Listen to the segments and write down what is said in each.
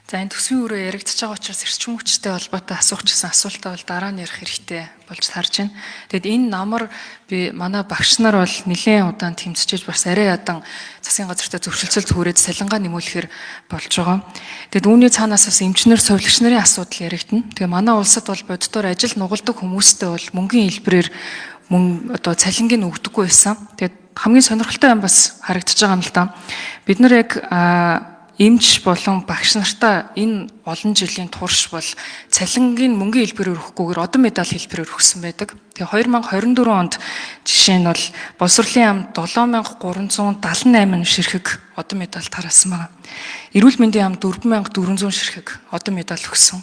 За энэ төсвийн өрөө яригдчихэж байгаа учраас эрчим хүчтэй холбоотой асуух гэсэн асуултаа бол дараа нь ярих хэрэгтэй болж тарж байна. Тэгэд энэ намар би манай багш нар бол нэлээд удаан тэмцэж бас арай ядан засгийн газартай зөвшөлтсөл зүрээд салингаа нэмүүлэхээр болж байгаа. Тэгэд үүний цаанаас бас эмчнэр сувилагч нарын асуудал яригдана. Тэгээ манай улсад бол боддоор ажил нугалдаг хүмүүстэй бол мөнгөний хэлбэрээр одоо цалингийн өгдөггүй байсан. Тэгээд хамгийн сонирхолтой юм бас харагдаж байгаа юм л да. Бид нар яг эмч болон багш нартаа энэ олон жилийн турш бол цалингийн мөнгөний хэлбэрээр өгөхгүйгээр одон медаль хэлбэрээр өгсөн байдаг. Тэгээ 2024 онд жишээ нь бол боловсролын яамд 7378 ширхэг одон медаль тараасан байна. Эрүүл мэндийн яамд 4400 ширхэг одон медаль өгсөн.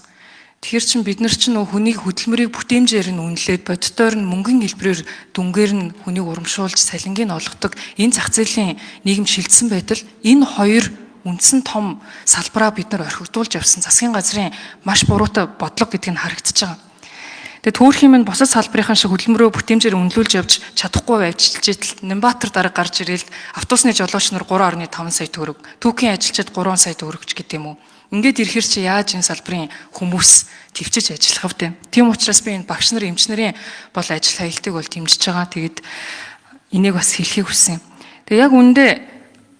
Тэгэхээр чин бид нар чинь хүнийг хөдөлмөрийг бүтээмжээр нь үнэлээд боддоор нь мөнгөний хэлбэрээр дүнгээр нь хүнийг урамшуулж цалингийг олгодог энэ зах зээлийн нийгэм шилжсэн байтал энэ хоёр үндсэн том салбараа бид нар орхигдуулж явсан засгийн газрын маш буруутай бодлого гэдг нь харагдаж байгаа. Тэгээд төөрхийн минь босод салбарынхан шиг хөдөлмөрөө бүтээмжээр үнэлүүлж явж чадахгүй байвчилж итэл Нямбатар дарга гарч ирэл автобусны жолооч нар 3.5 сая төгрөг, түүхийн ажилчид 3 сая төгрөгч гэдэг юм уу. Ингээд ирэхэр чи яаж энэ салбарын хүмүүс төвчж ажиллах вэ? Тийм учраас би энэ багш нар, эмч нарын бол ажил хаялтыг бол дэмжиж байгаа. Тэгээд энийг бас хэлхийг хүссэн. Тэгээд яг үүндээ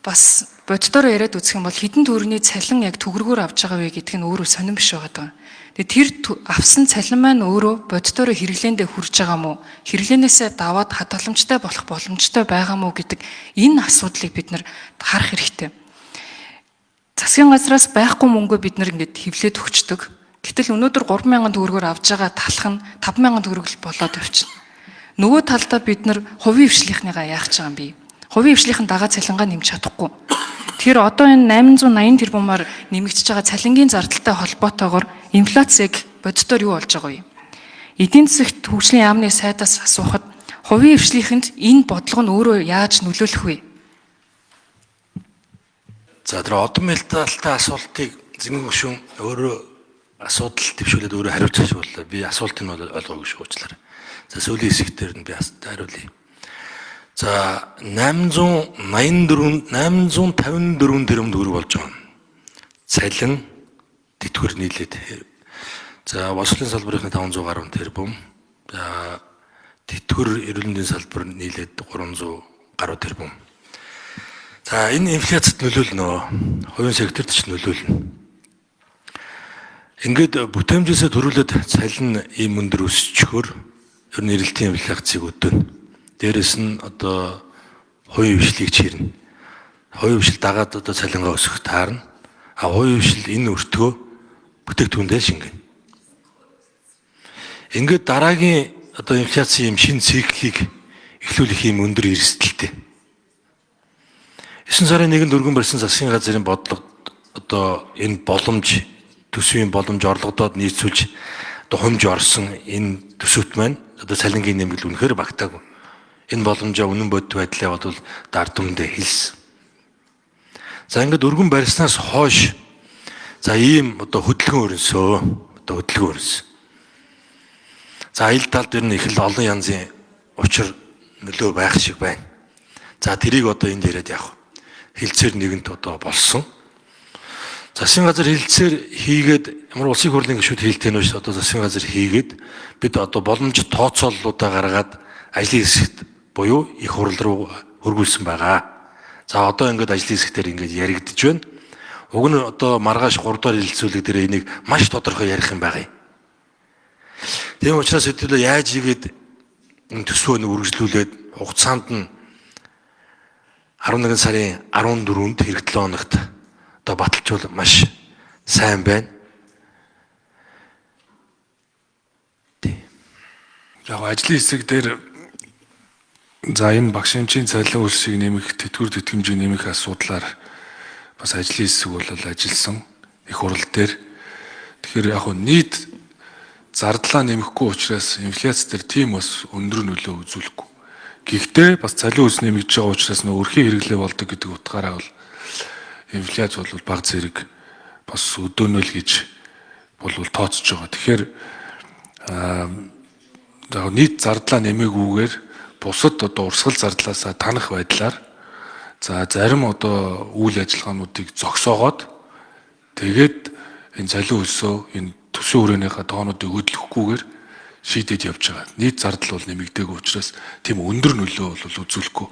бас боддоор яриад үзэх юм бол хэдэн төгрөгийн цалин яг төгрөгөөр авч байгаа вэ гэдг нь өөрөө сонирн биш байгаа даа. Тэгээ тэр авсан цалин маань өөрөө боддоор хэрэглээндээ хүрж байгаа мó, хэрэглээнээсээ даваад хадгаламжтай болох боломжтой байгаа мó гэдэг энэ асуудлыг бид нар харах хэрэгтэй. Засгийн газраас байхгүй мөнгөө бид нар ингээд хэвлээд өгчдөг. Гэтэл өнөөдөр 3,000 төгрөгөөр авж байгаа талх нь 5,000 төгрөг л болоод явчихна. Нөгөө талдаа бид нар хувийн хвшлийнхныгаа яах гэж байгаа юм бэ? Хувийн хвшлийн дагаа цалингаа нэмж чадахгүй. Тэгэхээр одоо энэ 880 тэрбумаар нэмэгдэж байгаа цалингийн зардалтай холбоотойгоор инфляцийг боддоор юу болж байгаа вэ? Эдийн засагт хөгжлийн яамны сайдаас асуухад хувийн хвшлийнхэнд энэ бодлого нь өөрөө яаж нөлөөлөх вэ? За тэр одон медальтай асуултыг зэнгэн гүшүүн өөрөө асуудал төвшүүлээд өөрөө хариулж боллоо. Би асуултыг нь ойлгоогүй шүү уучлаарай. За сүүлийн хэсгээр нь би хариулъя. За 854 тэрбум төгрөг болж байгаа. Цалин тэтгэвэр нийлээд. За боловсролын салбарын 500 гаруй тэрбум. За тэтгэвэр эрүүл мэндийн салбар нийлээд 300 гаруй тэрбум. За энэ инфляцид нөлөөлнө. Хувийн секторт ч нөлөөлнө. Ингээд бүтээмжээсээ төрүүлээд цалин ийм өндөр өсчихөөр ер нь эрэлтийн инфляцийг өдөнө. Дээрэс нь одоо хувийн хвшлийг чирнэ. Хувийн хвшил дагаад одоо цалингаа өсгөх таарна. А хувийн хвшил энэ өртгөө бүтээгдэхүүндээ шингэнэ. Ингээд дараагийн одоо инфляцийн юм шинэ циклийг эхлүүлэх юм өндөр эрсдэлтэй. 9 сарын 1-нд өргөн барьсан засгийн газрын бодлого одоо энэ боломж төсвийн боломж орлогодод нийцүүлж одоо хумж орсон энэ төсөвт маань одоо цалингийн нэмэгдэл үнэхээр багтаагүй. Энэ боломжоо үнэн бодит байдлаа бол дард түмэндээ хэлсэн. За ингээд өргөн барьснаас хойш за ийм одоо хөдөлгөөн өрнөсөн. За аялал талд ер нь их л олон янзын учир нөлөө байх шиг байна. За тэрийг одоо энд яриад явах. Хилцээр нэгэнт одоо болсон. Засгийн газар хилцээр хийгээд ямар улсын хурлын гишүүд хэлтэй нөөш одоо засгийн газар хийгээд бид одоо боломж тооцооллуудаа гаргаад ажлын хэсэгт буюу их хурл руу хөргүүлсэн байгаа. За одоо ингээд ажлын хэсгээр ингээд яригдж байна. Уг нь одоо маргааш 3 дахь хилцүүлэг дээр энийг маш тодорхой ярих юм байна. Тийм учраас хэдүүлээ яаж игээд энэ төсвөө үргэлжлүүлээд хугацаанд нь 11 сарын 14-нд хэрэгтлээ хоногт одоо баталжуул маш сайн байна. Яг ажлын хэсэг дээр за энэ багшийн цалин үлсийг нэмэх, тэтгэвэр тэтгэмжийг нэмэх асуудлаар бас ажлын хэсэг бол ажилласан их хурл дээр. Тэгэхээр яг нийт зардлаа нэмэхгүй учраас инфляц дээр тийм бас өндөр нөлөө үзүүлэхгүй. Гэхдээ бас цалин үлс нэмэгдэж байгаа учраас нөө өрхийн хэрэглээ болдог гэдэг утгаараа бол инфляц бол бага зэрэг бас өдөөнөл гэж бол тооцож байгаа. Тэгэхээр нийт зардлаа нэмээгүйгээр бусад одоо урсгал зардлаасаа танах байдлаар за зарим одоо үйл ажиллагаануудыг зогсоогоод тэгээд энэ цалин хөлсөө энэ төсвийн хүрээнийхээ тоонуудыг хөдлөхгүйгээр шийдэж явж байгаа. Нийт зардал бол нэмэгдээгүй учраас тийм өндөр нөлөө бол үзүүлэхгүй